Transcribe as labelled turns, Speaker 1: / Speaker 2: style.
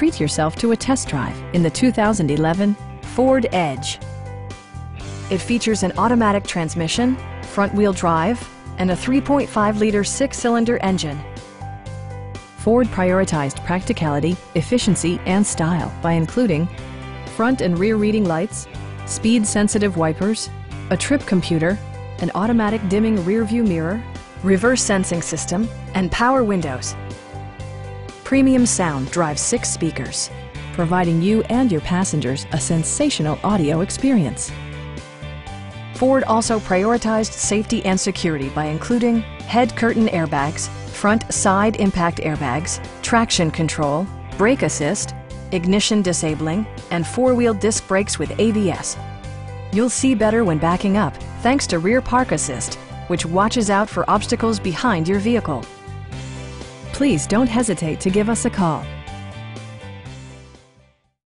Speaker 1: treat yourself to a test drive in the 2011 Ford Edge. It features an automatic transmission, front-wheel drive, and a 3.5-liter six-cylinder engine. Ford prioritized practicality, efficiency, and style by including front and rear reading lights, speed-sensitive wipers, a trip computer, an automatic dimming rear-view mirror, reverse sensing system, and power windows. Premium sound drives 6 speakers, providing you and your passengers a sensational audio experience. Ford also prioritized safety and security by including head curtain airbags, front side impact airbags, traction control, brake assist, ignition disabling, and 4-wheel disc brakes with ABS. You'll see better when backing up thanks to Rear Park Assist, which watches out for obstacles behind your vehicle. Please don't hesitate to give us a call.